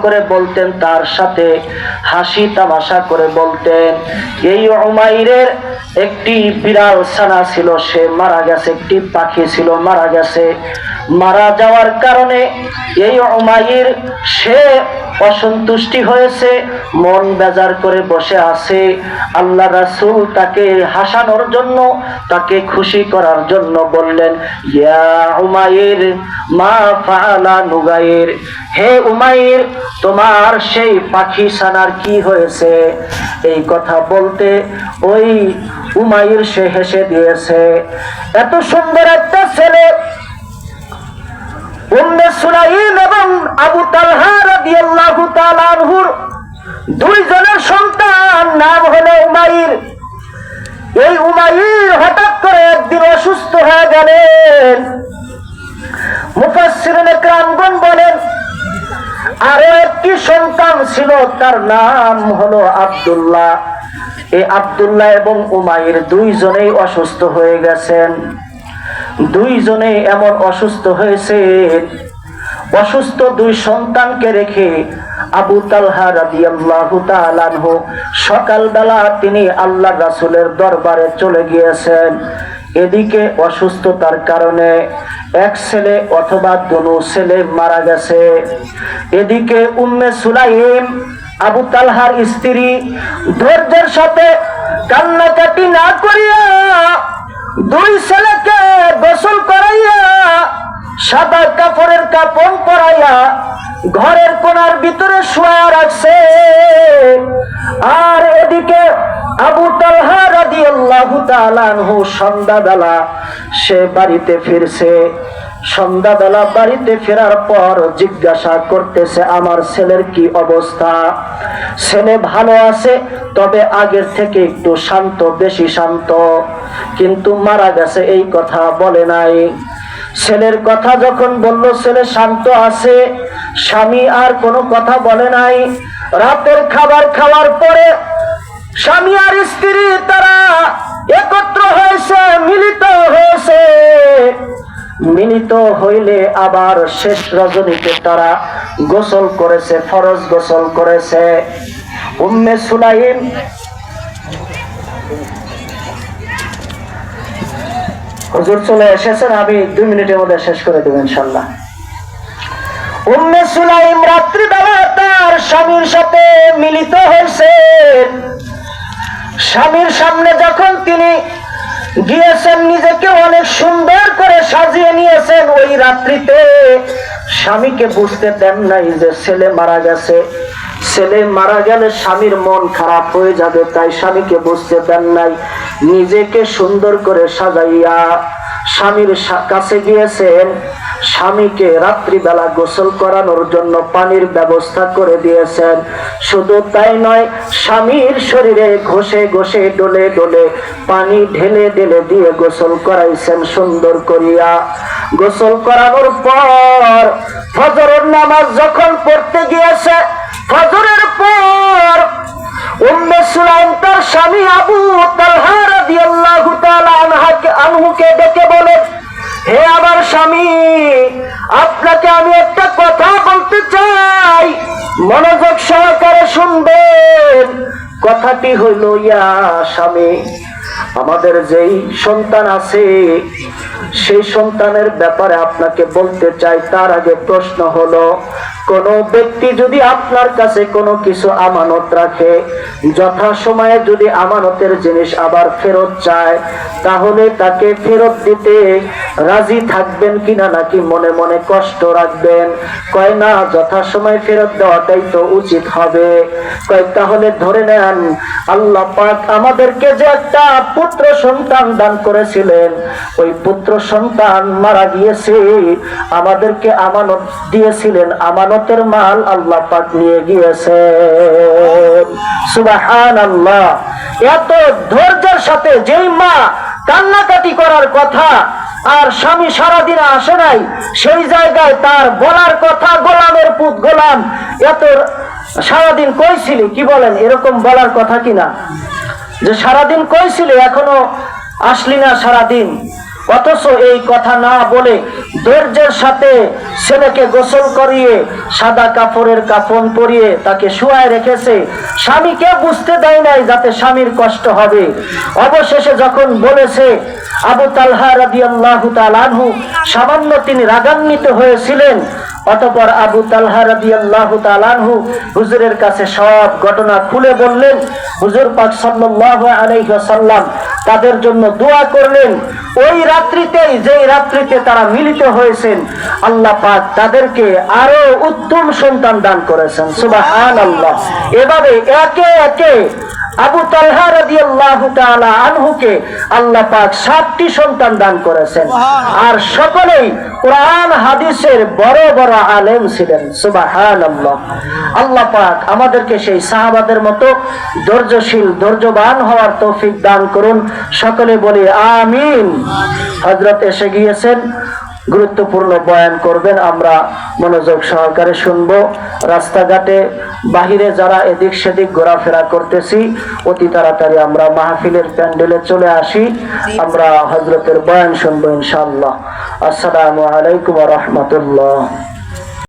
করে বলতেন, তার সাথে হাসি তামাশা করে বলতেন। এই উমাইরের একটি বিড়াল ছানা ছিল, সে মারা গেছে, একটি পাখি ছিল মারা গেছে। মারা যাওয়ার কারণে এই উমাইর সে অসন্তুষ্টি হয়েছে, মন বেজার করে বসে আছে। আল্লাহ রাসূল তাকে হাসানোর জন্য, তাকে খুশি করার জন্য বললেন, ইয়া উমাইর মা ফাআলা নুগাইর, হে উমাইর তোমার সেই পাখি ছানার কি হয়েছে? এই কথা বলতে ওই উমাইর সে হেসে দিয়েছে। এত সুন্দর একটা ছেলে উম্মে সুলাইম এবং আবু তালহা রাদিয়াল্লাহু তাআলা আনহুর দুইজনের সন্তান, নাম হলো উমাইর। এই উমাইর হঠাৎ করে একদিন অসুস্থ হয়ে গেলেন। মুফাসসিরিনে কেরামগণ বলেন আরো একটি সন্তান ছিল, তার নাম হলো আব্দুল্লাহ। এই আব্দুল্লাহ এবং উমাইর দুইজনেই অসুস্থ হয়ে গেছেন। দুইজনে এমন অসুস্থ হয়েছে, অসুস্থ দুই সন্তানকে রেখে আবু তালহা রাদিয়াল্লাহু তাআলা আনহু সকালবেলা তিনি আল্লাহর রাসূলের দরবারে চলে গিয়েছেন। এদিকে অসুস্থতার কারণে এক ছেলে অথবা দুনো ছেলে মারা গেছে। এদিকে উম্মে সুলাইম আবু তালহার স্ত্রী ধৈর্যের সাথে কান্নাকাটি না করিয়া দুই ছেলেকে গোসল করাইয়া সাদা কাপড়ের কাপড় পরাইয়া ঘরের কোণার ভিতরে শুয়ে রাখছে। আর এদিকে আবু তালহা রাদিয়াল্লাহু তাআলা আনহু সন্ধ্যাবেলা সে বাড়িতে ফিরছে। সন্ধ্যাবেলা বাড়িতে ফেরার পর জিজ্ঞাসা করতেছে, আমার ছেলের কি অবস্থা? ছেলে ভালো আছে, তবে আগের থেকে একটু শান্ত, বেশি শান্ত, কিন্তু মারা গেছে এই কথা বলে নাই। ছেলের কথা যখন বলল, ছেলে শান্ত আছে, স্বামী আর কোনো কথা বলে নাই। রাতের খাবার খাওয়ার পরে স্বামী আর স্ত্রী তারা একত্র হয়েছে, মিলিত হয়েছে। মিলিত হইলে আবার শেষ রজনীতে তারা গোসল করেছে, ফরজ গোসল করেছে। উম্মে সুলাইম হুজুর চলে এসেছেন, আমি 2 মিনিটের মধ্যে শেষ করে দেব ইনশাআল্লাহ। উম্মে সুলাইম রাত্রিবেলা তার স্বামীর সাথে মিলিত হয়েছে। স্বামীর সামনে যখন তিনি গিয়েছেন, নিজেকে অনেক সুন্দর করে সাজিয়ে নিয়েছেন। ওই রাত্রিতে স্বামীকে বুঝতে দেন নাই যে ছেলে মারা গেছে। ছেলে মারা গেলে স্বামীর মন খারাপ হয়ে যাবে, তাই স্বামীকে বুঝতে দেন নাই। নিজেকে সুন্দর করে সাজাইয়া স্বামীর কাছে গিয়েছেন। স্বামীকে রাত্রিবেলা গোসল করানোর জন্য পানির ব্যবস্থা করে দিয়েছেন। শুধু তাই নয়, স্বামীর শরীরে ঘষে ঘষে ডলে ডলে পানি ঢেলে ঢেলে দিয়ে গোসল করাইছেন সুন্দর করিয়া। গোসল করানোর পর ফজরের নামাজ যখন পড়তে গিয়েছে, ফজরের পর উম্মে সুলাইম তার স্বামী আবু তালহা রাদিয়াল্লাহু তাআলা আনহুকে ডেকে বলে, হে আমার স্বামী, আপনাকে আমি একটা কথা বলতে চাই, মনোযোগ সহকারে শুনবেন। কথাটি হইল, ইয়া স্বামী, আমাদের যেই সন্তান আছে সেই সন্তানের ব্যাপারে আপনাকে বলতে চাই। তার আগে প্রশ্ন হলো, কোন ব্যক্তি যদি আপনার কাছে কোনো কিছু আমানত রাখে, যথা সময়ে যদি আমানতের জিনিস আবার ফেরত চায়, তাহলে তাকে ফেরত দিতে রাজি থাকবেন কিনা, নাকি মনে মনে কষ্ট রাখবেন? কয় না, যথা সময় ফেরত দেওয়াটাই তো উচিত হবে। কয় তাহলে ধরে নেন আল্লাহ পাক আমাদেরকে যে একটা পুত্র সন্তান দান করেছিলেন, ওই পুত্র সন্তান মারা গিয়েছে, আমাদেরকে আমানত দিয়েছিলেন, আমানতের মাল আল্লাহ পাক নিয়ে গিয়েছে। সুবহানাল্লাহ। এত ধৈর্যের সাথে যেই মা কান্নাকাটি করার কথা, আর স্বামী সারাদিন আসে নাই, সেই জায়গায় তার বলার কথা, গোলামের পুত গোলাম, এত সারাদিন কইছিলি, কি বলেন, এরকম বলার কথা কিনা, যে সারাদিন কইছিলি এখনো আসলি না সারাদিন। অথচ এই কথা না বলে ধৈর্যের সাথে ছেলেকে গোসল করিয়ে সাদা কাপড়ের কাফন পরিয়ে তাকে শুয়ায় রেখেছে। স্বামীকে বুঝতে দেয় নাই যাতে স্বামীর কষ্ট হবে। অবশেষে যখন বলেছে, আবু তালহা রাদিয়াল্লাহু তাআলা আনহু সামান্য তিনি রাগান্বিত হয়েছিলেন। অতঃপর আবু তালহা রাদিয়াল্লাহু তাআলা আনহু হুজুরের কাছে সব ঘটনা খুলে বললেন। হুজুর পাক সাল্লাল্লাহু আলাইহি ওয়াসাল্লাম তাদের জন্য দোয়া করলেন। ওই রাত্রিতেই, যেই রাত্রিতে তারা মিলিত হয়েছেন, আল্লাহ পাক তাদেরকে আরো উত্তম সন্তান দান করেছেন। সুবহানাল্লাহ। এভাবে একে একে আবু তালহা রাদিয়াল্লাহু তাআলা আনহুকে আল্লাহ পাক 7টি সন্তান দান করেছেন। আর সকলেই কোরআন হাদিসের বড় বড় আলেম ছিলেন। সুবহানাল্লাহ। আল্লাহ পাক আমাদেরকে সেই সাহাবাদের মতো ধৈর্যশীল, ধৈর্যবান হওয়ার তৌফিক দান করুন। সকলে বলি আমিন। হযরত এসে গিয়েছেন, গুরুত্বপূর্ণ বয়ান করবেন, আমরা মনোযোগ সহকারে শুনবো। রাস্তাঘাটে বাহিরে যারা এদিক সেদিক ঘোরাফেরা করতেছি, অতি তাড়াতাড়ি আমরা মাহফিলের প্যান্ডেলে চলে আসি। আমরা হযরতের বয়ান শুনবো ইনশাআল্লাহ। আসসালামু আলাইকুম ওয়া রাহমাতুল্লাহ।